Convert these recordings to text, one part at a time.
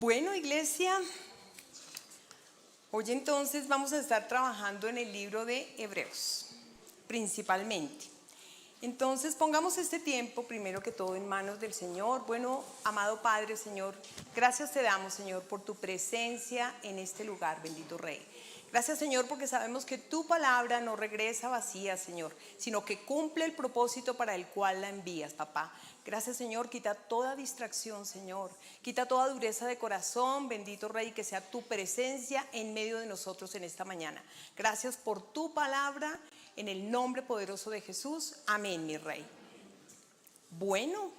Bueno, iglesia, hoy entonces vamos a estar trabajando en el libro de Hebreos, principalmente. Entonces pongamos este tiempo, primero que todo, en manos del Señor. Bueno, amado Padre, Señor, gracias te damos, Señor, por tu presencia en este lugar, bendito Rey. Gracias, Señor, porque sabemos que tu palabra no regresa vacía, Señor, sino que cumple el propósito para el cual la envías, papá. Gracias, Señor, quita toda distracción, Señor. Quita toda dureza de corazón, bendito Rey, que sea tu presencia en medio de nosotros en esta mañana. Gracias por tu palabra, en el nombre poderoso de Jesús. Amén, mi Rey. Bueno,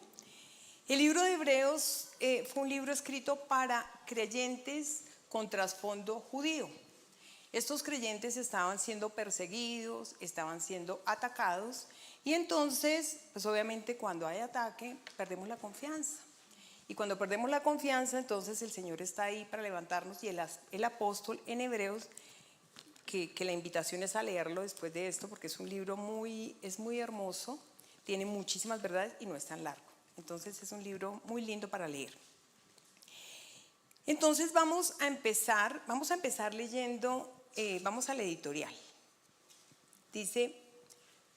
el libro de Hebreos fue un libro escrito para creyentes con trasfondo judío. Estos creyentes estaban siendo perseguidos, estaban siendo atacados, y entonces, pues obviamente cuando hay ataque, perdemos la confianza. Y cuando perdemos la confianza, entonces el Señor está ahí para levantarnos, y el apóstol en Hebreos, que la invitación es a leerlo después de esto, porque es un libro es muy hermoso, tiene muchísimas verdades y no es tan largo. Entonces es un libro muy lindo para leer. Entonces vamos a empezar leyendo, vamos al editorial. Dice,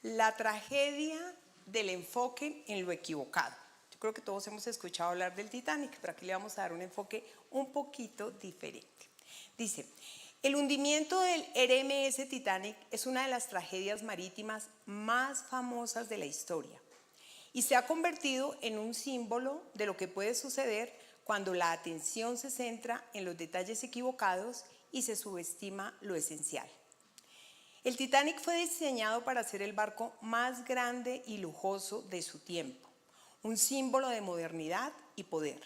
la tragedia del enfoque en lo equivocado. Yo creo que todos hemos escuchado hablar del Titanic, pero aquí le vamos a dar un enfoque un poquito diferente. Dice, el hundimiento del RMS Titanic es una de las tragedias marítimas más famosas de la historia y se ha convertido en un símbolo de lo que puede suceder cuando la atención se centra en los detalles equivocados y se subestima lo esencial. El Titanic fue diseñado para ser el barco más grande y lujoso de su tiempo, un símbolo de modernidad y poder.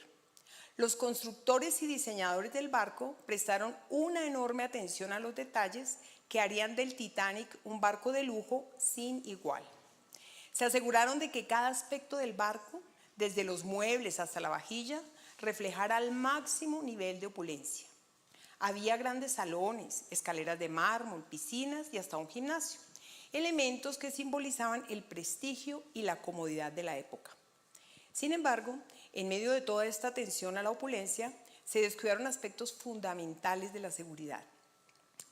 Los constructores y diseñadores del barco prestaron una enorme atención a los detalles que harían del Titanic un barco de lujo sin igual. Se aseguraron de que cada aspecto del barco, desde los muebles hasta la vajilla, reflejara al máximo nivel de opulencia. Había grandes salones, escaleras de mármol, piscinas y hasta un gimnasio, elementos que simbolizaban el prestigio y la comodidad de la época. Sin embargo, en medio de toda esta atención a la opulencia, se descuidaron aspectos fundamentales de la seguridad.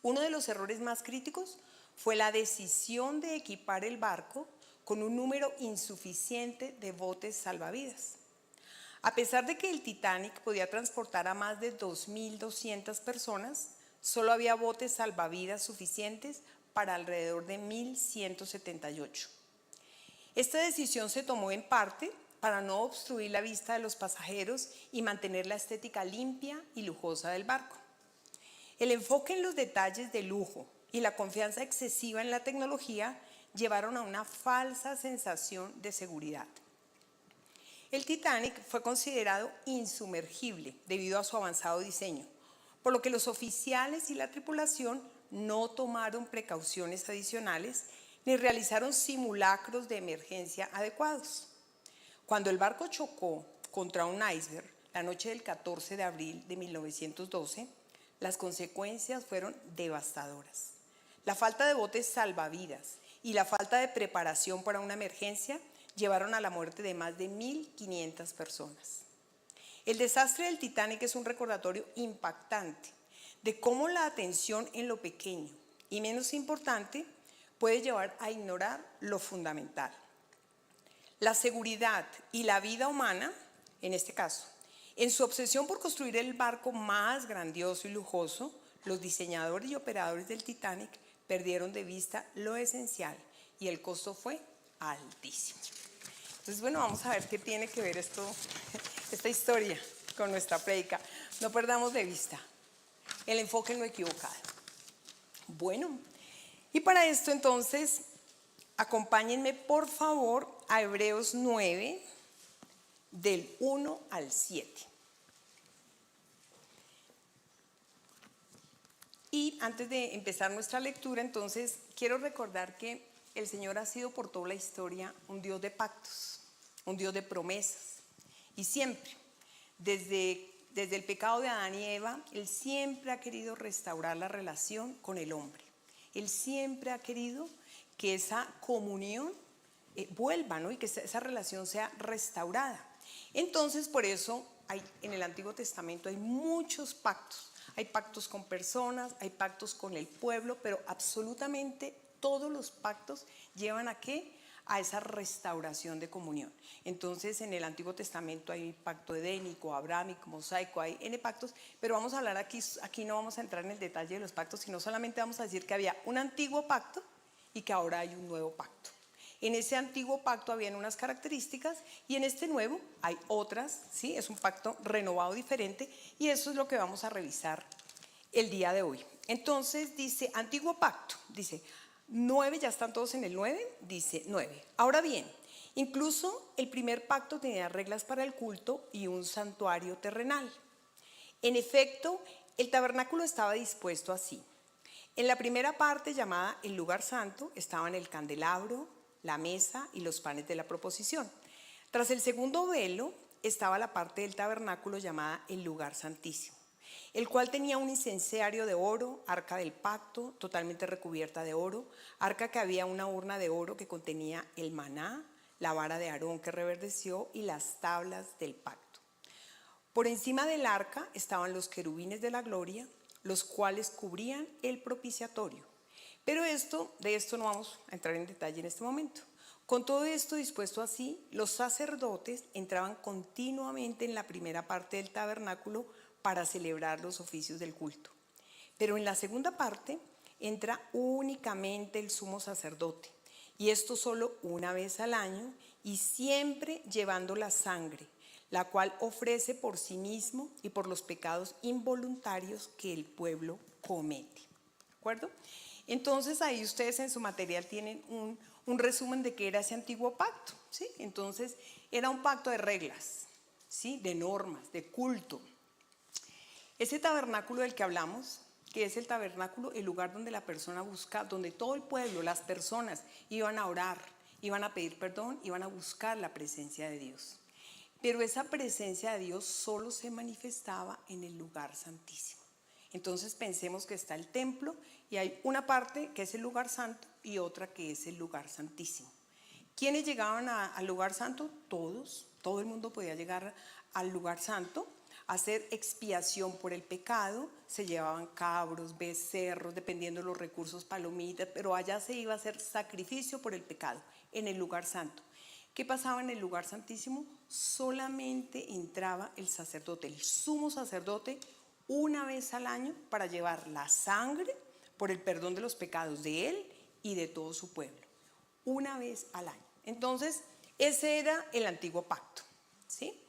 Uno de los errores más críticos fue la decisión de equipar el barco con un número insuficiente de botes salvavidas. A pesar de que el Titanic podía transportar a más de 2.200 personas, solo había botes salvavidas suficientes para alrededor de 1.178. Esta decisión se tomó en parte para no obstruir la vista de los pasajeros y mantener la estética limpia y lujosa del barco. El enfoque en los detalles de lujo y la confianza excesiva en la tecnología llevaron a una falsa sensación de seguridad. El Titanic fue considerado insumergible debido a su avanzado diseño, por lo que los oficiales y la tripulación no tomaron precauciones adicionales ni realizaron simulacros de emergencia adecuados. Cuando el barco chocó contra un iceberg la noche del 14 de abril de 1912, las consecuencias fueron devastadoras. La falta de botes salvavidas y la falta de preparación para una emergencia llevaron a la muerte de más de 1.500 personas. El desastre del Titanic es un recordatorio impactante de cómo la atención en lo pequeño y menos importante puede llevar a ignorar lo fundamental. La seguridad y la vida humana, en este caso, en su obsesión por construir el barco más grandioso y lujoso, los diseñadores y operadores del Titanic perdieron de vista lo esencial y el costo fue altísimo. Entonces, bueno, vamos a ver qué tiene que ver esta historia con nuestra prédica. No perdamos de vista el enfoque en lo equivocado. Bueno, y para esto entonces, acompáñenme por favor a Hebreos 9, del 1 al 7. Y antes de empezar nuestra lectura, entonces, quiero recordar que el Señor ha sido por toda la historia un Dios de pactos, un Dios de promesas. Y siempre, desde el pecado de Adán y Eva, Él siempre ha querido restaurar la relación con el hombre. Él siempre ha querido que esa comunión vuelva, ¿no? Y que esa relación sea restaurada. Entonces, por eso, en el Antiguo Testamento hay muchos pactos. Hay pactos con personas, hay pactos con el pueblo, pero absolutamente todos los pactos llevan ¿a qué? A esa restauración de comunión. Entonces, en el Antiguo Testamento hay pacto edénico, abrámico, mosaico, hay N pactos, pero vamos a hablar aquí no vamos a entrar en el detalle de los pactos, sino solamente vamos a decir que había un antiguo pacto y que ahora hay un nuevo pacto. En ese antiguo pacto habían unas características y en este nuevo hay otras, ¿sí? Es un pacto renovado diferente y eso es lo que vamos a revisar el día de hoy. Entonces dice, antiguo pacto, dice 9, ya están todos en el 9, dice 9. Ahora bien, incluso el primer pacto tenía reglas para el culto y un santuario terrenal. En efecto, el tabernáculo estaba dispuesto así. En la primera parte, llamada el lugar santo, estaban el candelabro, la mesa y los panes de la proposición. Tras el segundo velo estaba la parte del tabernáculo llamada el lugar santísimo, el cual tenía un incensario de oro, arca del pacto, totalmente recubierta de oro, arca que había una urna de oro que contenía el maná, la vara de Aarón que reverdeció y las tablas del pacto. Por encima del arca estaban los querubines de la gloria, los cuales cubrían el propiciatorio. Pero de esto no vamos a entrar en detalle en este momento. Con todo esto dispuesto así, los sacerdotes entraban continuamente en la primera parte del tabernáculo para celebrar los oficios del culto. Pero en la segunda parte entra únicamente el sumo sacerdote, y esto solo una vez al año, y siempre llevando la sangre, la cual ofrece por sí mismo y por los pecados involuntarios que el pueblo comete. ¿De acuerdo? Entonces ahí ustedes en su material tienen un resumen de qué era ese antiguo pacto, ¿sí? Entonces era un pacto de reglas, ¿sí? De normas, de culto. Ese tabernáculo del que hablamos, que es el tabernáculo, el lugar donde la persona busca, donde todo el pueblo, las personas iban a orar, iban a pedir perdón, iban a buscar la presencia de Dios. Pero esa presencia de Dios solo se manifestaba en el lugar santísimo. Entonces pensemos que está el templo y hay una parte que es el lugar santo y otra que es el lugar santísimo. ¿Quiénes llegaban al lugar santo? Todos, todo el mundo podía llegar al lugar santo, hacer expiación por el pecado, se llevaban cabros, becerros, dependiendo de los recursos, palomitas, pero allá se iba a hacer sacrificio por el pecado en el lugar santo. ¿Qué pasaba en el lugar santísimo? Solamente entraba el sacerdote, el sumo sacerdote, una vez al año para llevar la sangre por el perdón de los pecados de él y de todo su pueblo. Una vez al año. Entonces, ese era el antiguo pacto, ¿sí?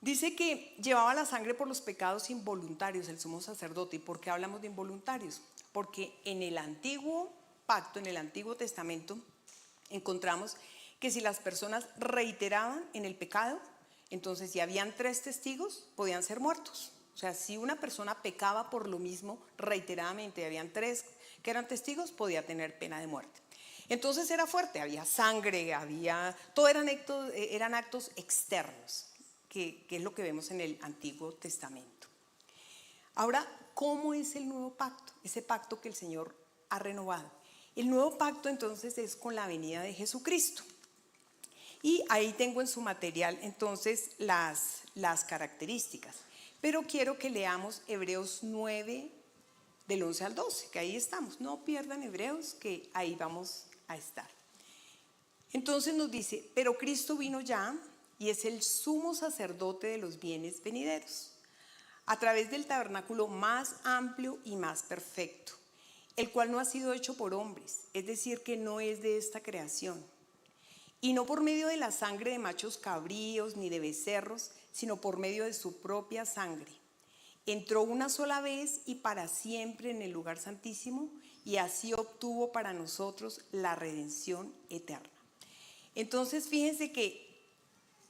Dice que llevaba la sangre por los pecados involuntarios el sumo sacerdote. ¿Y por qué hablamos de involuntarios? Porque en el antiguo pacto, en el Antiguo Testamento, encontramos que si las personas reiteraban en el pecado, entonces si habían 3 testigos, podían ser muertos. O sea, si una persona pecaba por lo mismo reiteradamente y habían 3 que eran testigos, podía tener pena de muerte. Entonces era fuerte, había sangre, todo eran actos externos, que es lo que vemos en el Antiguo Testamento. Ahora, ¿cómo es el nuevo pacto? Ese pacto que el Señor ha renovado. El nuevo pacto entonces es con la venida de Jesucristo. Y ahí tengo en su material entonces las características. Pero quiero que leamos Hebreos 9, del 11 al 12, que ahí estamos. No pierdan Hebreos, que ahí vamos a estar. Entonces nos dice, pero Cristo vino ya y es el sumo sacerdote de los bienes venideros, a través del tabernáculo más amplio y más perfecto, el cual no ha sido hecho por hombres, es decir, que no es de esta creación, y no por medio de la sangre de machos cabríos ni de becerros, sino por medio de su propia sangre. Entró una sola vez y para siempre en el lugar santísimo, y así obtuvo para nosotros la redención eterna. Entonces, fíjense que,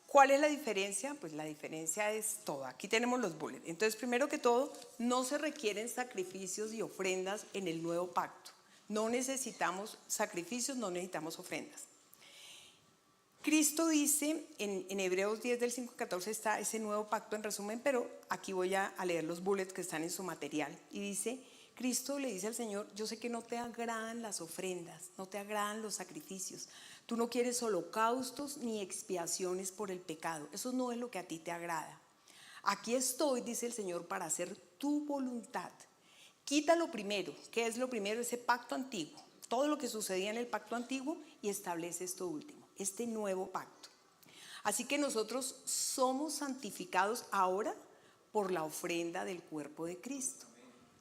¿cuál es la diferencia? Pues la diferencia es toda. Aquí tenemos los bullets. Entonces, primero que todo, no se requieren sacrificios y ofrendas en el nuevo pacto. No necesitamos sacrificios, no necesitamos ofrendas. Cristo dice, en Hebreos 10 del 5 al 14 está ese nuevo pacto en resumen, pero aquí voy a leer los bullets que están en su material. Y dice, Cristo le dice al Señor, yo sé que no te agradan las ofrendas, no te agradan los sacrificios. Tú no quieres holocaustos ni expiaciones por el pecado. Eso no es lo que a ti te agrada. Aquí estoy, dice el Señor, para hacer tu voluntad. Quita lo primero. ¿Qué es lo primero? Ese pacto antiguo. Todo lo que sucedía en el pacto antiguo y establece esto último, este nuevo pacto. Así que nosotros somos santificados ahora por la ofrenda del cuerpo de Cristo.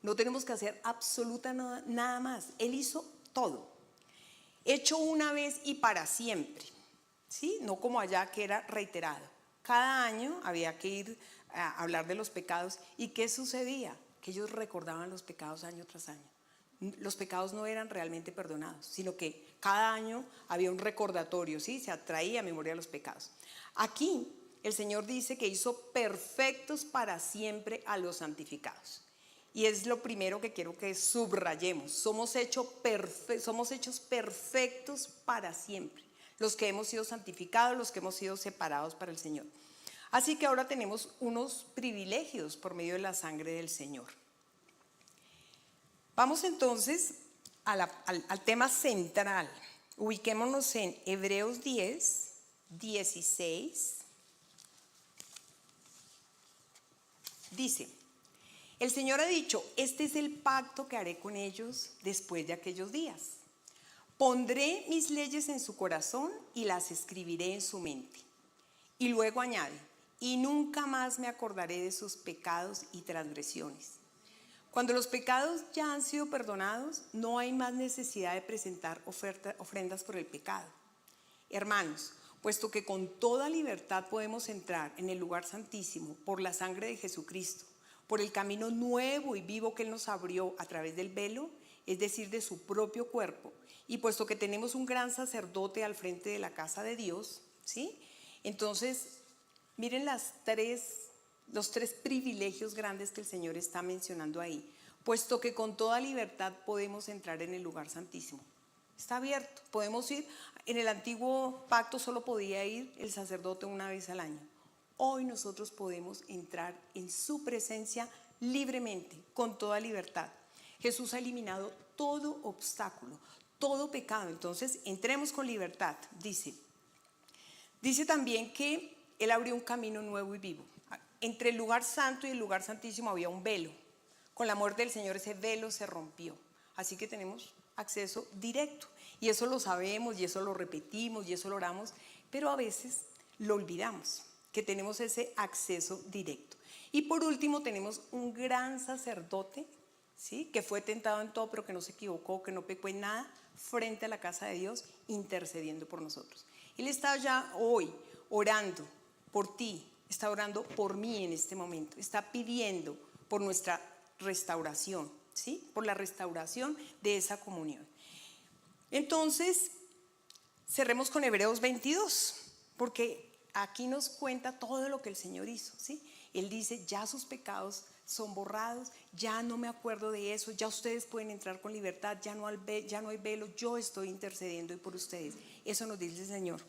No tenemos que hacer absolutamente nada más. Él hizo todo. Hecho una vez y para siempre. ¿Sí? No como allá que era reiterado. Cada año había que ir a hablar de los pecados. ¿Y qué sucedía? Que ellos recordaban los pecados año tras año. Los pecados no eran realmente perdonados, sino que cada año había un recordatorio, ¿sí? Se atraía a memoria los pecados. Aquí el Señor dice que hizo perfectos para siempre a los santificados. Y es lo primero que quiero que subrayemos. Somos hechos perfectos para siempre. Los que hemos sido santificados, los que hemos sido separados para el Señor. Así que ahora tenemos unos privilegios por medio de la sangre del Señor. Vamos entonces al tema central. Ubiquémonos en Hebreos 10, 16. Dice: el Señor ha dicho, este es el pacto que haré con ellos después de aquellos días. Pondré mis leyes en su corazón y las escribiré en su mente. Y luego añade, y nunca más me acordaré de sus pecados y transgresiones. Cuando los pecados ya han sido perdonados, no hay más necesidad de presentar ofrendas por el pecado. Hermanos, puesto que con toda libertad podemos entrar en el lugar santísimo por la sangre de Jesucristo, por el camino nuevo y vivo que Él nos abrió a través del velo, es decir, de su propio cuerpo, y puesto que tenemos un gran sacerdote al frente de la casa de Dios, ¿sí? Entonces, miren los tres privilegios grandes que el Señor está mencionando ahí. Puesto que con toda libertad podemos entrar en el lugar santísimo. Está abierto, podemos ir. En el antiguo pacto solo podía ir el sacerdote una vez al año. Hoy nosotros podemos entrar en su presencia libremente, con toda libertad. Jesús ha eliminado todo obstáculo, todo pecado. Entonces, entremos con libertad, dice. Dice también que Él abrió un camino nuevo y vivo. Entre el lugar santo y el lugar santísimo había un velo. Con la muerte del Señor ese velo se rompió. Así que tenemos acceso directo. Y eso lo sabemos, y eso lo repetimos, y eso lo oramos, pero a veces lo olvidamos, que tenemos ese acceso directo. Y por último tenemos un gran sacerdote, ¿sí? Que fue tentado en todo, pero que no se equivocó, que no pecó en nada, frente a la casa de Dios, intercediendo por nosotros. Él está ya hoy orando por ti, está orando por mí en este momento, está pidiendo por nuestra restauración, ¿sí? Por la restauración de esa comunión. Entonces, cerremos con Hebreos 22, porque aquí nos cuenta todo lo que el Señor hizo, ¿sí? Él dice, ya sus pecados son borrados, ya no me acuerdo de eso, ya ustedes pueden entrar con libertad, ya no hay velo, yo estoy intercediendo por ustedes. Eso nos dice el Señor.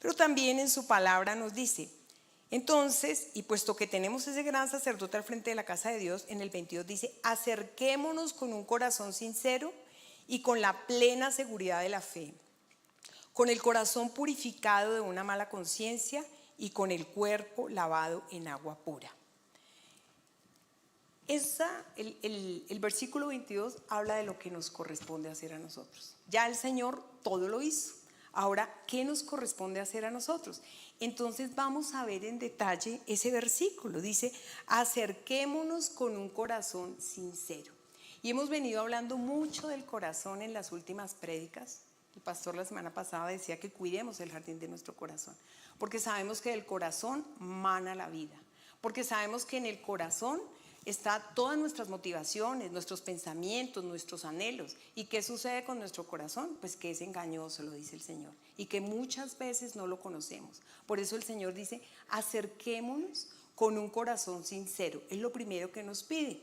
Pero también en su palabra nos dice, entonces, y puesto que tenemos ese gran sacerdote al frente de la casa de Dios, en el 22 dice, acerquémonos con un corazón sincero y con la plena seguridad de la fe, con el corazón purificado de una mala conciencia y con el cuerpo lavado en agua pura. El versículo 22 habla de lo que nos corresponde hacer a nosotros. Ya el Señor todo lo hizo. Ahora, ¿qué nos corresponde hacer a nosotros? Entonces vamos a ver en detalle ese versículo. Dice, acerquémonos con un corazón sincero. Y hemos venido hablando mucho del corazón en las últimas prédicas. El pastor la semana pasada decía que cuidemos el jardín de nuestro corazón, porque sabemos que del corazón mana la vida, porque sabemos que en el corazón está todas nuestras motivaciones, nuestros pensamientos, nuestros anhelos. ¿Y qué sucede con nuestro corazón? Pues que es engañoso, lo dice el Señor, y que muchas veces no lo conocemos. Por eso el Señor dice, acerquémonos con un corazón sincero. Es lo primero que nos pide.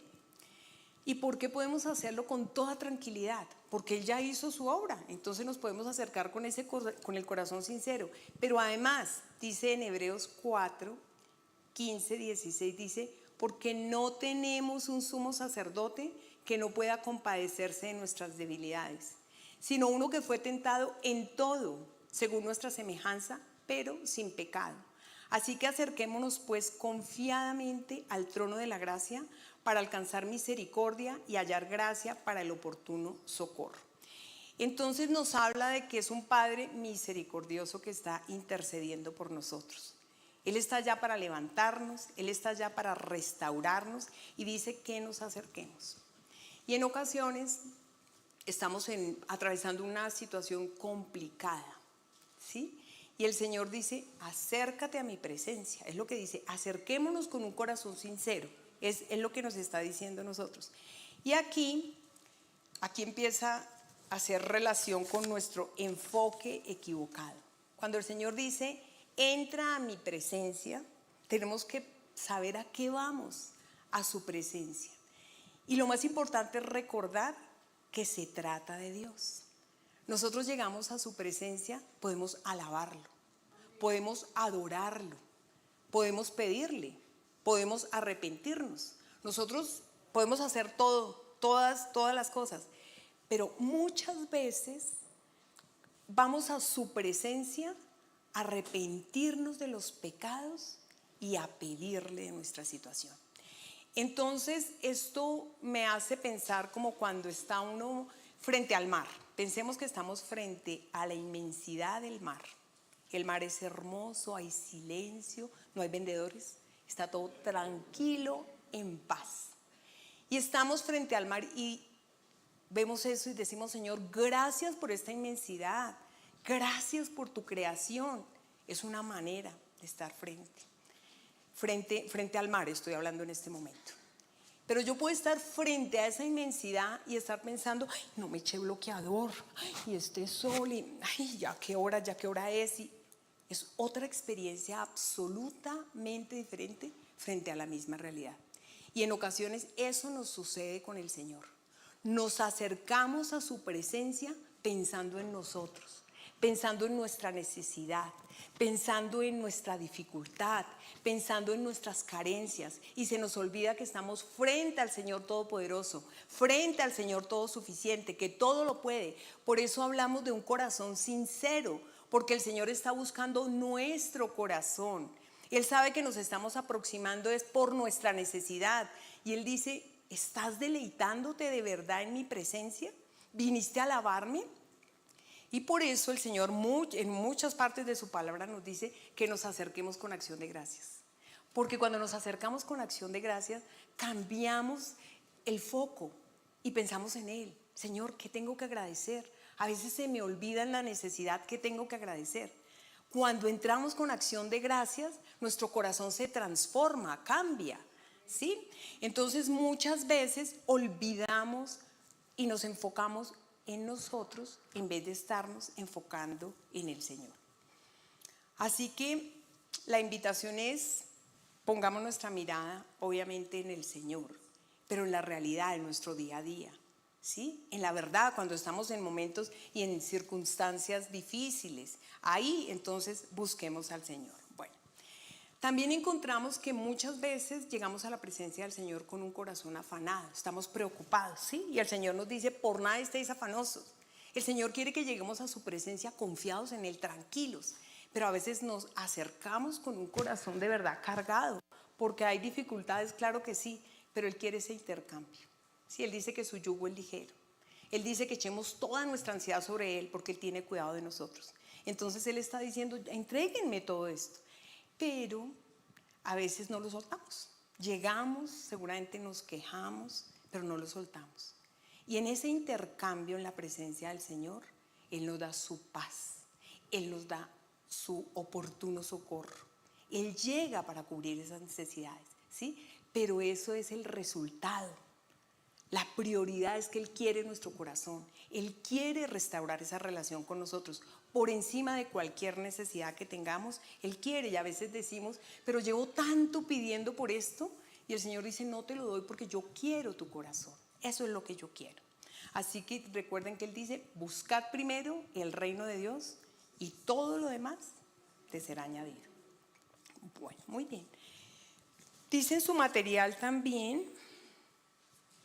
¿Y por qué podemos hacerlo con toda tranquilidad? Porque Él ya hizo su obra, entonces nos podemos acercar con el corazón sincero. Pero además, dice en Hebreos 4, 15, 16, dice, porque no tenemos un sumo sacerdote que no pueda compadecerse de nuestras debilidades, sino uno que fue tentado en todo, según nuestra semejanza, pero sin pecado. Así que acerquémonos pues confiadamente al trono de la gracia para alcanzar misericordia y hallar gracia para el oportuno socorro. Entonces nos habla de que es un Padre misericordioso que está intercediendo por nosotros. Él está allá para levantarnos, Él está allá para restaurarnos y dice que nos acerquemos. Y en ocasiones estamos atravesando una situación complicada, ¿sí? Y el Señor dice, acércate a mi presencia. Es lo que dice, acerquémonos con un corazón sincero. Es lo que nos está diciendo nosotros. Y aquí empieza a hacer relación con nuestro enfoque equivocado. Cuando el Señor dice, entra a mi presencia, tenemos que saber a qué vamos, a su presencia. Y lo más importante es recordar que se trata de Dios. Nosotros llegamos a su presencia, podemos alabarlo, podemos adorarlo, podemos pedirle, podemos arrepentirnos. Nosotros podemos hacer todas las cosas, pero muchas veces vamos a su presencia a arrepentirnos de los pecados y a pedirle de nuestra situación. Entonces esto me hace pensar como cuando está uno frente al mar. Pensemos que estamos frente a la inmensidad del mar. El mar es hermoso, hay silencio, no hay vendedores, está todo tranquilo, en paz. Y estamos frente al mar y vemos eso y decimos, Señor, gracias por esta inmensidad, gracias por tu creación. Es una manera de estar frente al mar, estoy hablando en este momento. Pero yo puedo estar frente a esa inmensidad y estar pensando, ay, no me eché bloqueador, ay, y este sol, y ay, ya qué hora es. Y es otra experiencia absolutamente diferente frente a la misma realidad. Y en ocasiones eso nos sucede con el Señor. Nos acercamos a su presencia pensando en nosotros, pensando en nuestra necesidad, pensando en nuestra dificultad, pensando en nuestras carencias, y se nos olvida que estamos frente al Señor Todopoderoso, frente al Señor Todosuficiente, que todo lo puede. Por eso hablamos de un corazón sincero, porque el Señor está buscando nuestro corazón. Él sabe que nos estamos aproximando es por nuestra necesidad, y Él dice, ¿estás deleitándote de verdad en mi presencia? ¿Viniste a alabarme? Y por eso el Señor en muchas partes de su palabra nos dice que nos acerquemos con acción de gracias. Porque cuando nos acercamos con acción de gracias, cambiamos el foco y pensamos en Él. Señor, ¿qué tengo que agradecer? A veces se me olvida en la necesidad que tengo que agradecer. Cuando entramos con acción de gracias, nuestro corazón se transforma, cambia, ¿sí? Entonces muchas veces olvidamos y nos enfocamos en nosotros en vez de estarnos enfocando en el Señor. Así que la invitación es, pongamos nuestra mirada obviamente en el Señor, pero en la realidad, en nuestro día a día, ¿sí? En la verdad, cuando estamos en momentos y en circunstancias difíciles, ahí entonces busquemos al Señor. Bueno, también encontramos que muchas veces llegamos a la presencia del Señor con un corazón afanado, estamos preocupados, ¿sí? Y el Señor nos dice, por nada estéis afanosos. El Señor quiere que lleguemos a su presencia confiados en Él, tranquilos, pero a veces nos acercamos con un corazón de verdad cargado, porque hay dificultades, claro que sí, pero Él quiere ese intercambio. Sí, Él dice que su yugo es ligero. Él dice que echemos toda nuestra ansiedad sobre Él porque Él tiene cuidado de nosotros. Entonces Él está diciendo, entréguenme todo esto. Pero a veces no lo soltamos. Llegamos, seguramente nos quejamos, pero no lo soltamos. Y en ese intercambio en la presencia del Señor, Él nos da su paz. Él nos da su oportuno socorro. Él llega para cubrir esas necesidades, ¿sí? Pero eso es el resultado. La prioridad es que Él quiere nuestro corazón. Él quiere restaurar esa relación con nosotros. Por encima de cualquier necesidad que tengamos, Él quiere. Y a veces decimos, pero llevo tanto pidiendo por esto. Y el Señor dice, no te lo doy porque yo quiero tu corazón. Eso es lo que yo quiero. Así que recuerden que Él dice, buscad primero el reino de Dios y todo lo demás te será añadido. Bueno, muy bien. Dice en su material también,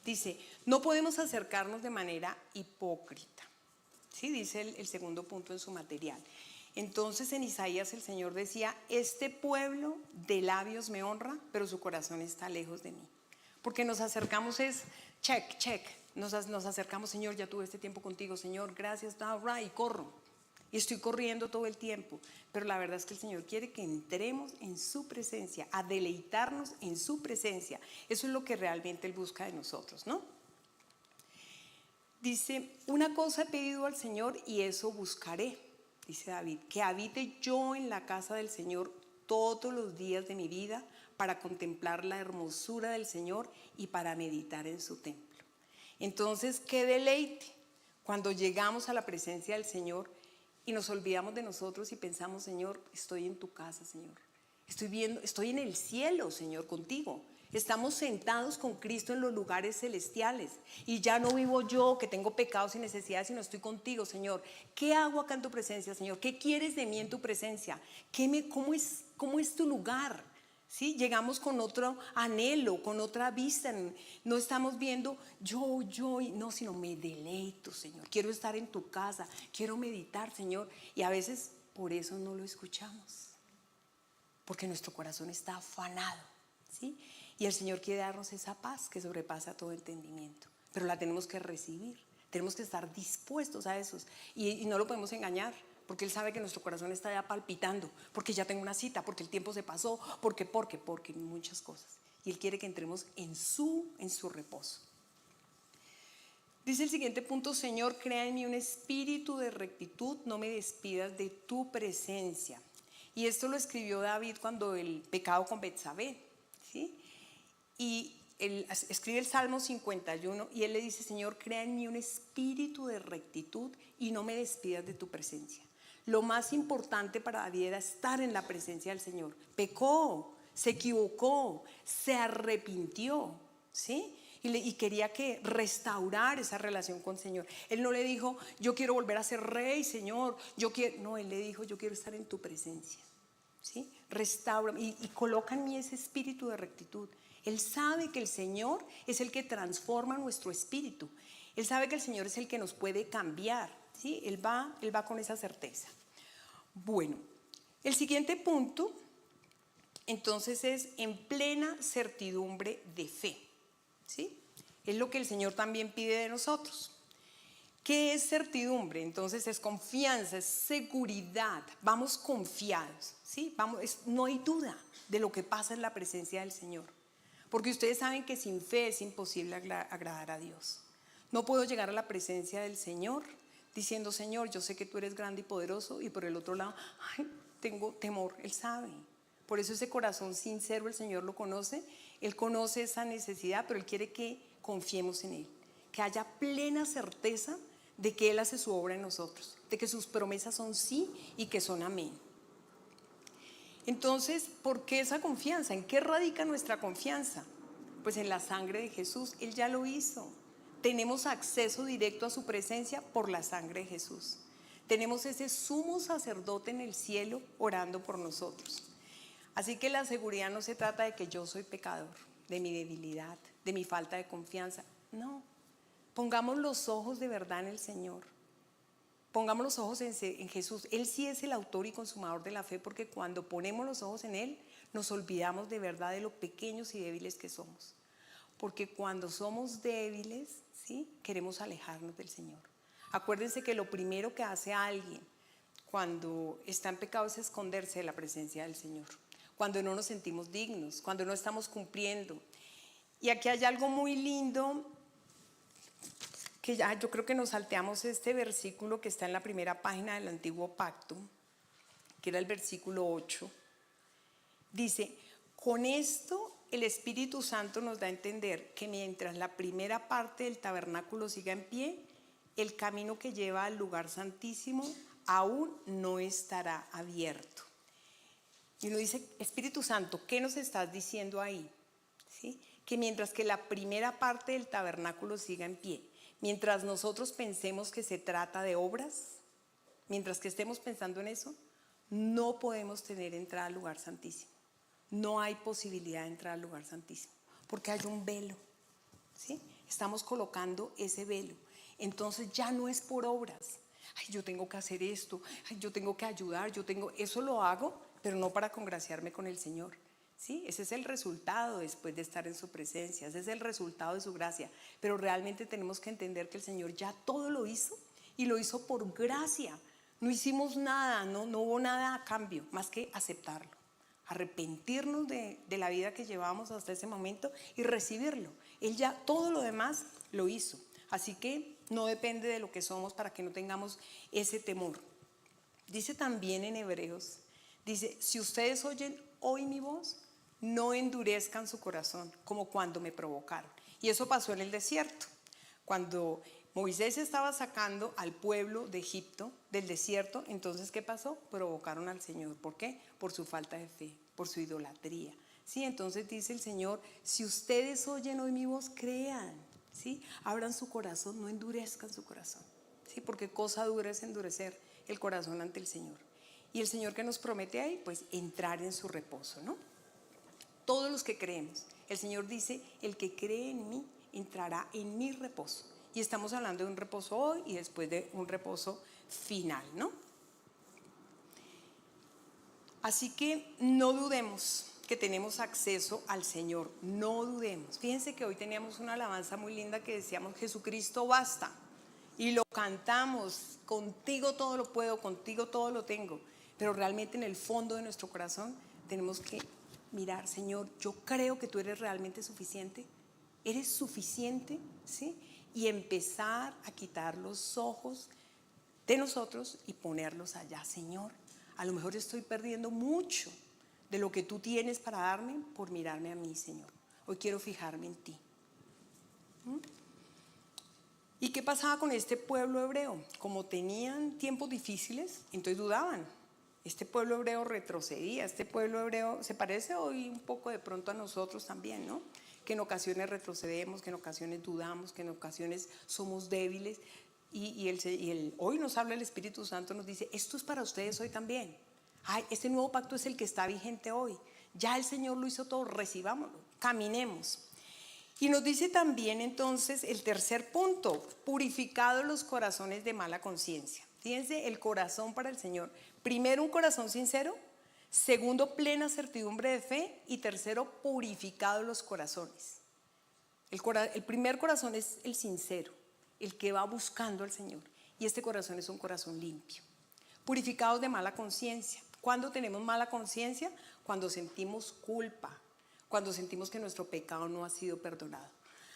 dice, no podemos acercarnos de manera hipócrita. ¿Sí? Dice el segundo punto en su material. Entonces en Isaías el Señor decía, este pueblo de labios me honra, pero su corazón está lejos de mí. Porque nos acercamos es, check, check, nos acercamos, Señor, ya tuve este tiempo contigo, Señor, gracias, y corro. Y estoy corriendo todo el tiempo. Pero la verdad es que el Señor quiere que entremos en su presencia, a deleitarnos en su presencia. Eso es lo que realmente Él busca de nosotros, ¿no? Dice, una cosa he pedido al Señor y eso buscaré, dice David, que habite yo en la casa del Señor todos los días de mi vida para contemplar la hermosura del Señor y para meditar en su templo. Entonces, qué deleite cuando llegamos a la presencia del Señor y nos olvidamos de nosotros y pensamos, Señor, estoy en tu casa, Señor. Estoy en el cielo, Señor, contigo. Estamos sentados con Cristo en los lugares celestiales. Y ya no vivo yo, que tengo pecados y necesidades, sino estoy contigo, Señor. ¿Qué hago acá en tu presencia, Señor? ¿Qué quieres de mí en tu presencia? ¿Cómo es tu lugar? ¿Sí? Llegamos con otro anhelo, con otra vista. No estamos viendo yo, no, sino me deleito, Señor. Quiero estar en tu casa, quiero meditar, Señor. Y a veces por eso no lo escuchamos, porque nuestro corazón está afanado, ¿sí? Y el Señor quiere darnos esa paz que sobrepasa todo entendimiento, pero la tenemos que recibir, tenemos que estar dispuestos a eso y no lo podemos engañar, porque Él sabe que nuestro corazón está ya palpitando, porque ya tengo una cita, porque el tiempo se pasó, porque muchas cosas, y Él quiere que entremos en su reposo. Dice el siguiente punto, Señor, crea en mí un espíritu de rectitud, no me despidas de tu presencia. Y esto lo escribió David cuando el pecado con Betsabé, ¿sí? Y él escribe el Salmo 51 y él le dice, Señor, crea en mí un espíritu de rectitud y no me despidas de tu presencia. Lo más importante para David era estar en la presencia del Señor. Pecó, se equivocó, se arrepintió, ¿sí? Y quería que restaurar esa relación con el Señor. Él no le dijo, yo quiero volver a ser rey, Señor. No, él le dijo, yo quiero estar en tu presencia, ¿sí? Restaura y coloca en mí ese espíritu de rectitud. Él sabe que el Señor es el que transforma nuestro espíritu. Él sabe que el Señor es el que nos puede cambiar, ¿sí? Él va con esa certeza. Bueno, el siguiente punto entonces es en plena certidumbre de fe, ¿sí? Es lo que el Señor también pide de nosotros. ¿Qué es certidumbre? Entonces es confianza, es seguridad. Vamos confiados, ¿sí? No hay duda de lo que pasa en la presencia del Señor. Porque ustedes saben que sin fe es imposible agradar a Dios. No puedo llegar a la presencia del Señor diciendo, Señor, yo sé que tú eres grande y poderoso, y por el otro lado, ay, tengo temor. Él sabe. Por eso ese corazón sincero el Señor lo conoce. Él conoce esa necesidad, pero Él quiere que confiemos en Él. Que haya plena certeza de que Él hace su obra en nosotros, de que sus promesas son sí y que son amén. Entonces, ¿por qué esa confianza? ¿En qué radica nuestra confianza? Pues en la sangre de Jesús. Él ya lo hizo. Tenemos acceso directo a su presencia por la sangre de Jesús. Tenemos ese sumo sacerdote en el cielo orando por nosotros. Así que la seguridad no se trata de que yo soy pecador, de mi debilidad, de mi falta de confianza. No. Pongamos los ojos de verdad en el Señor. Pongamos los ojos en Jesús. Él sí es el autor y consumador de la fe, porque cuando ponemos los ojos en Él, nos olvidamos de verdad de lo pequeños y débiles que somos. Porque cuando somos débiles, ¿sí?, queremos alejarnos del Señor. Acuérdense que lo primero que hace alguien cuando está en pecado es esconderse de la presencia del Señor. Cuando no nos sentimos dignos, cuando no estamos cumpliendo. Y aquí hay algo muy lindo, que ya yo creo que nos salteamos este versículo que está en la primera página del Antiguo Pacto, que era el versículo 8. Dice, con esto el Espíritu Santo nos da a entender que mientras la primera parte del tabernáculo siga en pie, el camino que lleva al lugar santísimo aún no estará abierto. Y uno dice, Espíritu Santo, ¿qué nos estás diciendo ahí? ¿Sí? Que mientras que la primera parte del tabernáculo siga en pie, mientras nosotros pensemos que se trata de obras, mientras que estemos pensando en eso, no podemos tener entrada al lugar santísimo. No hay posibilidad de entrar al lugar santísimo, porque hay un velo, ¿sí? Estamos colocando ese velo. Entonces ya no es por obras. Ay, yo tengo que hacer esto, ay, yo tengo que ayudar, eso lo hago, pero no para congraciarme con el Señor. ¿Sí? Ese es el resultado después de estar en su presencia, ese es el resultado de su gracia. Pero realmente tenemos que entender que el Señor ya todo lo hizo y lo hizo por gracia. No hicimos nada, no hubo nada a cambio, más que aceptarlo, arrepentirnos de la vida que llevábamos hasta ese momento y recibirlo. Él ya todo lo demás lo hizo. Así que no depende de lo que somos para que no tengamos ese temor. Dice también en Hebreos, dice, si ustedes oyen hoy mi voz, no endurezcan su corazón como cuando me provocaron. Y eso pasó en el desierto. Cuando Moisés estaba sacando al pueblo de Egipto, del desierto, entonces ¿qué pasó? Provocaron al Señor. ¿Por qué? Por su falta de fe, por su idolatría. ¿Sí? Entonces dice el Señor, si ustedes oyen hoy mi voz, crean. ¿Sí? Abran su corazón, no endurezcan su corazón. ¿Sí? Porque cosa dura es endurecer el corazón ante el Señor. Y el Señor que nos promete ahí, pues entrar en su reposo, ¿no? Todos los que creemos. El Señor dice, el que cree en mí entrará en mi reposo. Y estamos hablando de un reposo hoy y después de un reposo final, ¿no? Así que no dudemos que tenemos acceso al Señor, no dudemos. Fíjense que hoy teníamos una alabanza muy linda que decíamos, Jesucristo basta. Y lo cantamos, contigo todo lo puedo, contigo todo lo tengo. Pero realmente en el fondo de nuestro corazón tenemos que mirar, Señor, yo creo que tú eres realmente suficiente. Eres suficiente, ¿sí? Y empezar a quitar los ojos de nosotros y ponerlos allá, Señor. A lo mejor estoy perdiendo mucho de lo que tú tienes para darme por mirarme a mí, Señor. Hoy quiero fijarme en ti. ¿Y qué pasaba con este pueblo hebreo? Como tenían tiempos difíciles, entonces dudaban. Este pueblo hebreo retrocedía, este pueblo hebreo se parece hoy un poco de pronto a nosotros también, ¿no? Que en ocasiones retrocedemos, que en ocasiones dudamos, que en ocasiones somos débiles. Hoy nos habla el Espíritu Santo, nos dice, esto es para ustedes hoy también. Ay, este nuevo pacto es el que está vigente hoy. Ya el Señor lo hizo todo, recibámoslo, caminemos. Y nos dice también entonces el tercer punto, purificados los corazones de mala conciencia. Fíjense, el corazón para el Señor. Primero, un corazón sincero. Segundo, plena certidumbre de fe. Y tercero, purificados los corazones. El primer corazón es el sincero, el que va buscando al Señor. Y este corazón es un corazón limpio. Purificados de mala conciencia. ¿Cuándo tenemos mala conciencia? Cuando sentimos culpa, cuando sentimos que nuestro pecado no ha sido perdonado.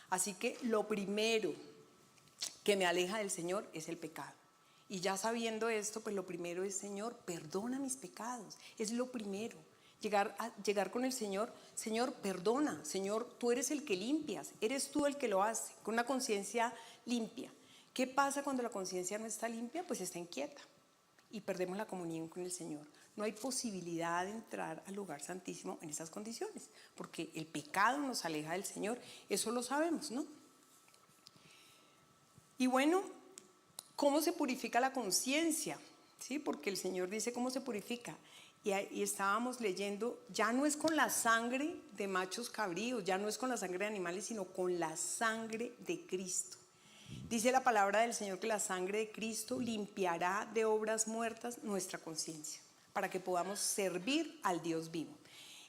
Así que lo primero que me aleja del Señor es el pecado. Y ya sabiendo esto, pues lo primero es, Señor, perdona mis pecados. Es lo primero. Llegar con el Señor, Señor, perdona. Señor, tú eres el que limpias. Eres tú el que lo hace, con una conciencia limpia. ¿Qué pasa cuando la conciencia no está limpia? Pues está inquieta y perdemos la comunión con el Señor. No hay posibilidad de entrar al lugar santísimo en esas condiciones, porque el pecado nos aleja del Señor. Eso lo sabemos, ¿no? Y bueno, ¿cómo se purifica la conciencia? ¿Sí? Porque el Señor dice cómo se purifica. Y estábamos leyendo, ya no es con la sangre de machos cabríos, ya no es con la sangre de animales, sino con la sangre de Cristo. Dice la palabra del Señor que la sangre de Cristo limpiará de obras muertas nuestra conciencia, para que podamos servir al Dios vivo.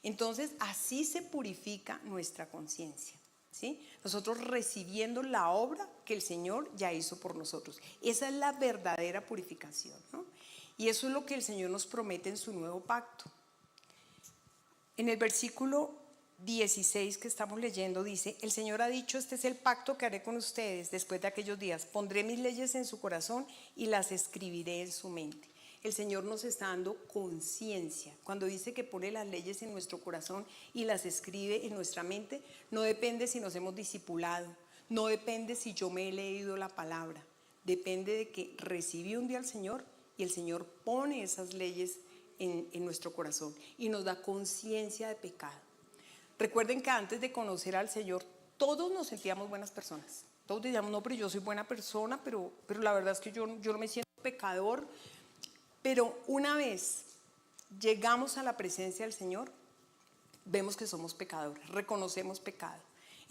Entonces, así se purifica nuestra conciencia. ¿Sí? Nosotros recibiendo la obra que el Señor ya hizo por nosotros. Esa es la verdadera purificación, ¿no? Y eso es lo que el Señor nos promete en su nuevo pacto. En el versículo 16 que estamos leyendo dice, el Señor ha dicho, este es el pacto que haré con ustedes después de aquellos días. Pondré mis leyes en su corazón y las escribiré en su mente. El Señor nos está dando conciencia. Cuando dice que pone las leyes en nuestro corazón y las escribe en nuestra mente, no depende si nos hemos discipulado, no depende si yo me he leído la palabra, depende de que recibí un día al Señor y el Señor pone esas leyes en nuestro corazón y nos da conciencia de pecado. Recuerden que antes de conocer al Señor, todos nos sentíamos buenas personas. Todos decíamos, no, pero yo soy buena persona, pero la verdad es que yo no me siento pecador. Pero una vez llegamos a la presencia del Señor, vemos que somos pecadores, reconocemos pecado.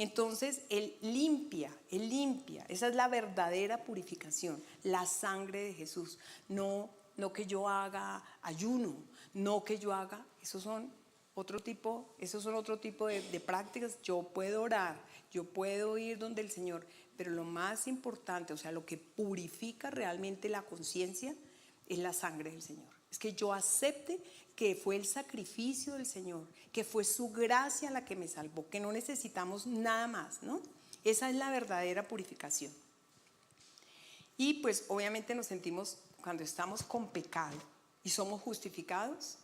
Entonces Él limpia, esa es la verdadera purificación, la sangre de Jesús. No que yo haga ayuno, no que yo haga, esos son otro tipo de prácticas. Yo puedo orar, yo puedo ir donde el Señor, pero lo más importante, o sea, lo que purifica realmente la conciencia es la sangre del Señor. Es que yo acepte que fue el sacrificio del Señor, que fue su gracia la que me salvó, que no necesitamos nada más, ¿no? Esa es la verdadera purificación. Y pues obviamente nos sentimos, cuando estamos con pecado y somos justificados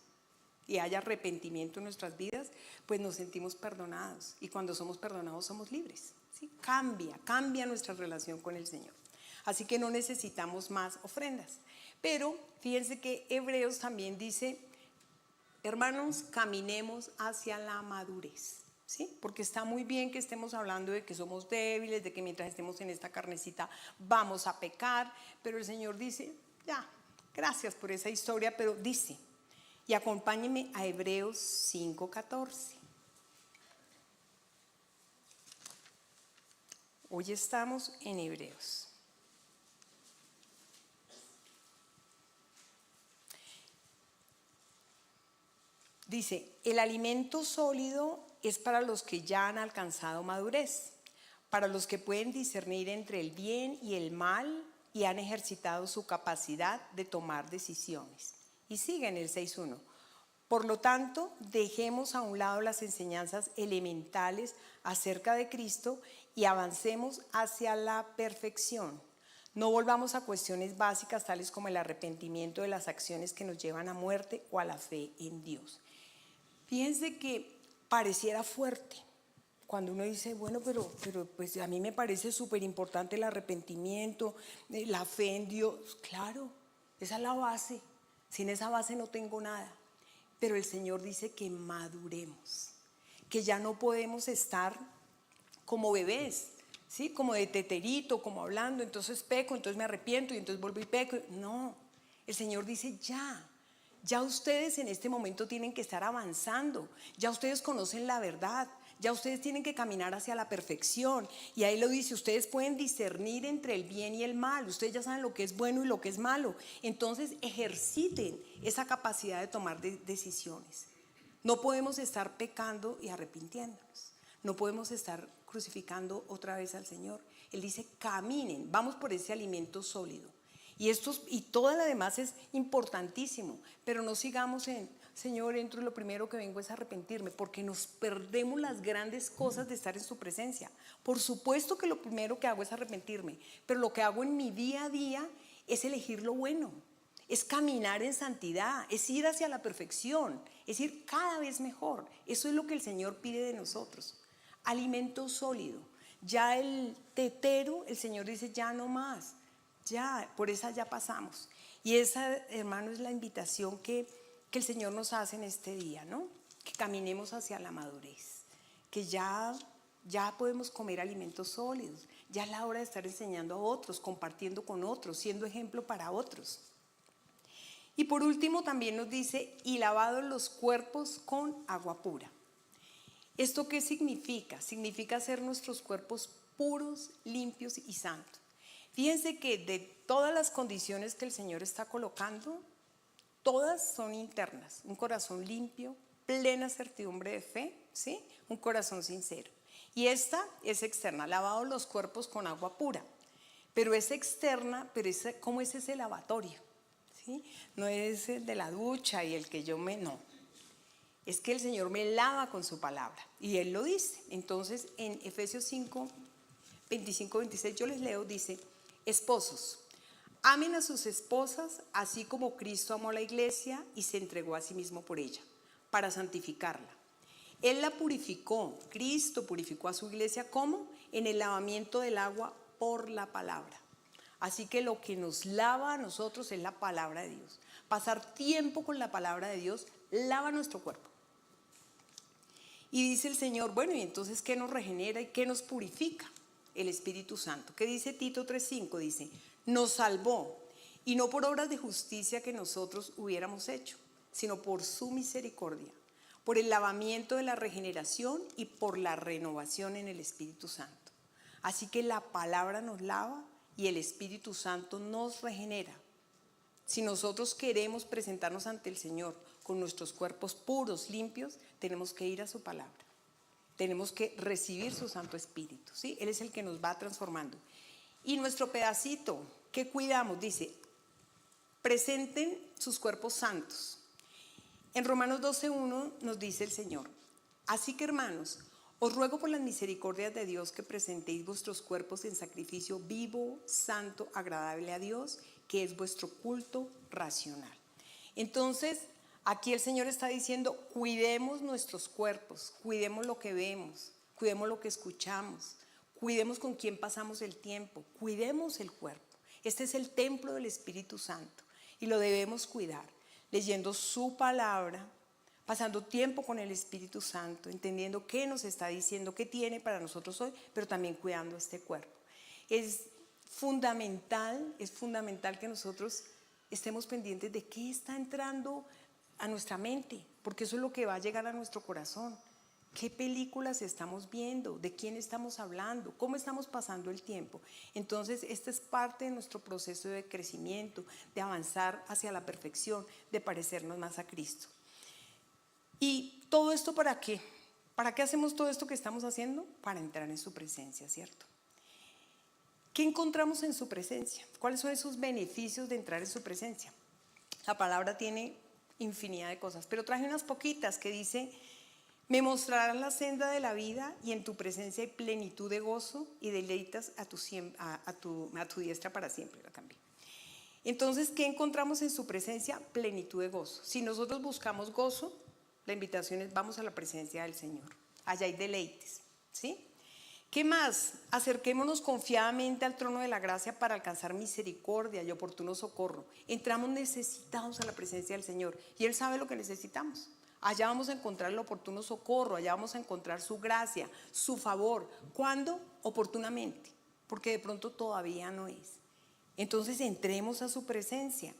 y hay arrepentimiento en nuestras vidas, pues nos sentimos perdonados. Y cuando somos perdonados somos libres, ¿sí? Cambia nuestra relación con el Señor. Así que no necesitamos más ofrendas. Pero fíjense que Hebreos también dice, hermanos, caminemos hacia la madurez, ¿sí? Porque está muy bien que estemos hablando de que somos débiles, de que mientras estemos en esta carnecita vamos a pecar, pero el Señor dice, ya, gracias por esa historia, pero dice, y acompáñenme a Hebreos 5:14. Hoy estamos en Hebreos. Dice, el alimento sólido es para los que ya han alcanzado madurez, para los que pueden discernir entre el bien y el mal y han ejercitado su capacidad de tomar decisiones. Y sigue en el 6:1. Por lo tanto, dejemos a un lado las enseñanzas elementales acerca de Cristo y avancemos hacia la perfección. No volvamos a cuestiones básicas tales como el arrepentimiento de las acciones que nos llevan a muerte o a la fe en Dios. Fíjense que pareciera fuerte cuando uno dice, bueno, pero pues a mí me parece súper importante el arrepentimiento, la fe en Dios. Claro, esa es la base. Sin esa base no tengo nada. Pero el Señor dice que maduremos, que ya no podemos estar como bebés, ¿sí? Como de teterito, como hablando, entonces peco, entonces me arrepiento y entonces vuelvo y peco. No, el Señor dice ya ustedes en este momento tienen que estar avanzando, ya ustedes conocen la verdad, ya ustedes tienen que caminar hacia la perfección. Y ahí lo dice, ustedes pueden discernir entre el bien y el mal, ustedes ya saben lo que es bueno y lo que es malo. Entonces ejerciten esa capacidad de tomar decisiones. No podemos estar pecando y arrepintiéndonos, no podemos estar crucificando otra vez al Señor. Él dice, caminen, vamos por ese alimento sólido. Y todo lo demás es importantísimo, pero no sigamos en, Señor, entro y lo primero que vengo es arrepentirme, porque nos perdemos las grandes cosas de estar en su presencia. Por supuesto que lo primero que hago es arrepentirme, pero lo que hago en mi día a día es elegir lo bueno, es caminar en santidad, es ir hacia la perfección, es ir cada vez mejor. Eso es lo que el Señor pide de nosotros. Alimento sólido. Ya el tetero, el Señor dice, ya no más. Ya, por esa ya pasamos. Y esa, hermano, es la invitación que el Señor nos hace en este día, ¿no? Que caminemos hacia la madurez, que ya podemos comer alimentos sólidos, ya es la hora de estar enseñando a otros, compartiendo con otros, siendo ejemplo para otros. Y por último también nos dice, y lavados los cuerpos con agua pura. ¿Esto qué significa? Significa hacer nuestros cuerpos puros, limpios y santos. Fíjense que de todas las condiciones que el Señor está colocando, todas son internas. Un corazón limpio, plena certidumbre de fe, ¿sí? Un corazón sincero. Y esta es externa, lavado los cuerpos con agua pura. Pero es externa, pero ¿cómo es ese lavatorio? ¿Sí? No es el de la ducha y el que no. Es que el Señor me lava con su palabra. Y Él lo dice. Entonces en Efesios 5, 25, 26 yo les leo, dice, esposos, amen a sus esposas así como Cristo amó a la iglesia y se entregó a sí mismo por ella, para santificarla. Él la purificó, Cristo purificó a su iglesia, ¿cómo? En el lavamiento del agua por la palabra. Así que lo que nos lava a nosotros es la palabra de Dios. Pasar tiempo con la palabra de Dios lava nuestro cuerpo. Y dice el Señor, bueno, ¿y entonces qué nos regenera y qué nos purifica? El Espíritu Santo. ¿Qué dice Tito 3:5? Dice, nos salvó, y no por obras de justicia que nosotros hubiéramos hecho, sino por su misericordia, por el lavamiento de la regeneración y por la renovación en el Espíritu Santo. Así que la palabra nos lava y el Espíritu Santo nos regenera. Si nosotros queremos presentarnos ante el Señor con nuestros cuerpos puros, limpios, tenemos que ir a su palabra. Tenemos que recibir su Santo Espíritu, ¿sí? Él es el que nos va transformando. Y nuestro pedacito, ¿qué cuidamos? Dice, presenten sus cuerpos santos. En Romanos 12:1 nos dice el Señor, así que hermanos, os ruego por las misericordias de Dios que presentéis vuestros cuerpos en sacrificio vivo, santo, agradable a Dios, que es vuestro culto racional. Entonces, aquí el Señor está diciendo, cuidemos nuestros cuerpos, cuidemos lo que vemos, cuidemos lo que escuchamos, cuidemos con quién pasamos el tiempo, cuidemos el cuerpo. Este es el templo del Espíritu Santo y lo debemos cuidar, leyendo su palabra, pasando tiempo con el Espíritu Santo, entendiendo qué nos está diciendo, qué tiene para nosotros hoy, pero también cuidando este cuerpo. Es fundamental que nosotros estemos pendientes de qué está entrando a nuestra mente, porque eso es lo que va a llegar a nuestro corazón. ¿Qué películas estamos viendo? ¿De quién estamos hablando? ¿Cómo estamos pasando el tiempo? Entonces, esta es parte de nuestro proceso de crecimiento, de avanzar hacia la perfección, de parecernos más a Cristo. ¿Y todo esto para qué? ¿Para qué hacemos todo esto que estamos haciendo? Para entrar en su presencia, ¿cierto? ¿Qué encontramos en su presencia? ¿Cuáles son esos beneficios de entrar en su presencia? La palabra tiene infinidad de cosas, pero traje unas poquitas que dice, me mostrarás la senda de la vida y en tu presencia hay plenitud de gozo y deleitas a tu diestra para siempre. La cambié. Entonces, ¿qué encontramos en su presencia? Plenitud de gozo. Si nosotros buscamos gozo, la invitación es vamos a la presencia del Señor. Allá hay deleites, ¿sí? ¿Qué más? Acerquémonos confiadamente al trono de la gracia para alcanzar misericordia y oportuno socorro. Entramos necesitados a la presencia del Señor y Él sabe lo que necesitamos. Allá vamos a encontrar el oportuno socorro, allá vamos a encontrar su gracia, su favor. ¿Cuándo? Oportunamente, porque de pronto todavía no es. Entonces entremos a su presencia.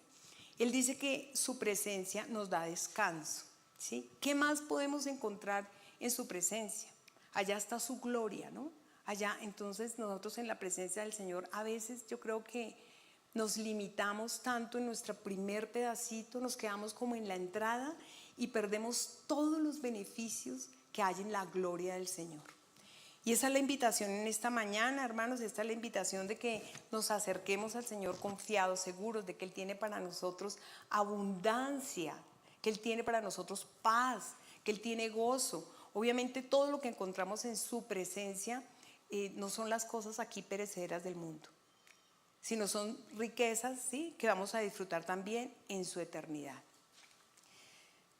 Él dice que su presencia nos da descanso, ¿sí? ¿Qué más podemos encontrar en su presencia? Allá está su gloria, ¿no? Allá, entonces nosotros en la presencia del Señor a veces yo creo que nos limitamos tanto en nuestro primer pedacito, nos quedamos como en la entrada y perdemos todos los beneficios que hay en la gloria del Señor. Y esa es la invitación en esta mañana, hermanos, esta es la invitación de que nos acerquemos al Señor confiados, seguros de que Él tiene para nosotros abundancia, que Él tiene para nosotros paz, que Él tiene gozo. Obviamente todo lo que encontramos en su presencia no son las cosas aquí perecederas del mundo, sino son riquezas, ¿sí?, que vamos a disfrutar también en su eternidad.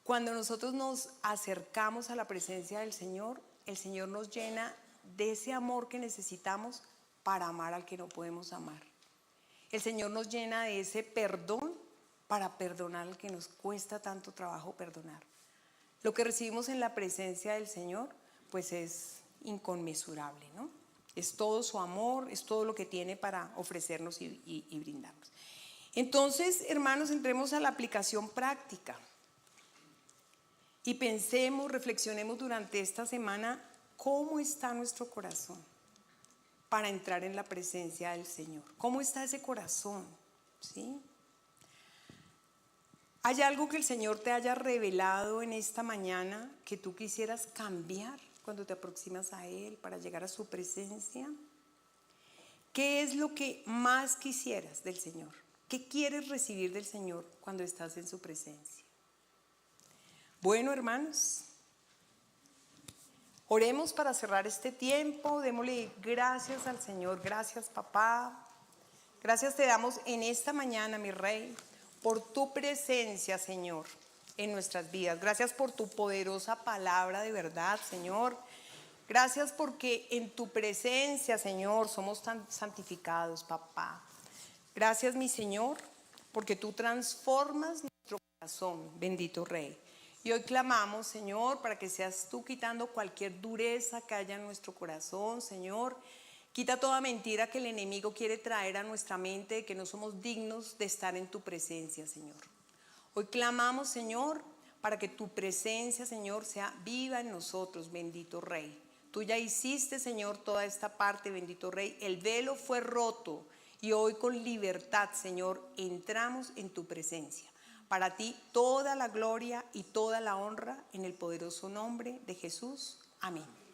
Cuando nosotros nos acercamos a la presencia del Señor, el Señor nos llena de ese amor que necesitamos para amar al que no podemos amar. El Señor nos llena de ese perdón para perdonar al que nos cuesta tanto trabajo perdonar. Lo que recibimos en la presencia del Señor, pues es inconmensurable, ¿no? Es todo su amor, es todo lo que tiene para ofrecernos y brindarnos. Entonces, hermanos, entremos a la aplicación práctica y pensemos, reflexionemos durante esta semana cómo está nuestro corazón para entrar en la presencia del Señor. ¿Cómo está ese corazón? ¿Sí? ¿Hay algo que el Señor te haya revelado en esta mañana que tú quisieras cambiar cuando te aproximas a Él para llegar a su presencia? ¿Qué es lo que más quisieras del Señor? ¿Qué quieres recibir del Señor cuando estás en su presencia? Bueno, hermanos, oremos para cerrar este tiempo. Démosle gracias al Señor. Gracias, papá. Gracias te damos en esta mañana, mi Rey, por tu presencia, Señor, en nuestras vidas. Gracias por tu poderosa palabra de verdad, Señor. Gracias porque en tu presencia, Señor, somos tan santificados, papá. Gracias, mi Señor, porque tú transformas nuestro corazón, bendito Rey. Y hoy clamamos, Señor, para que seas tú quitando cualquier dureza que haya en nuestro corazón, Señor. Quita toda mentira que el enemigo quiere traer a nuestra mente de que no somos dignos de estar en tu presencia, Señor. Hoy clamamos, Señor, para para que tu presencia, Señor, sea viva en nosotros, bendito Rey. Tú ya hiciste, Señor, toda esta parte, bendito Rey. El velo fue roto y hoy con libertad, Señor, entramos en tu presencia. Para ti toda la gloria y toda la honra en el poderoso nombre de Jesús. Amén.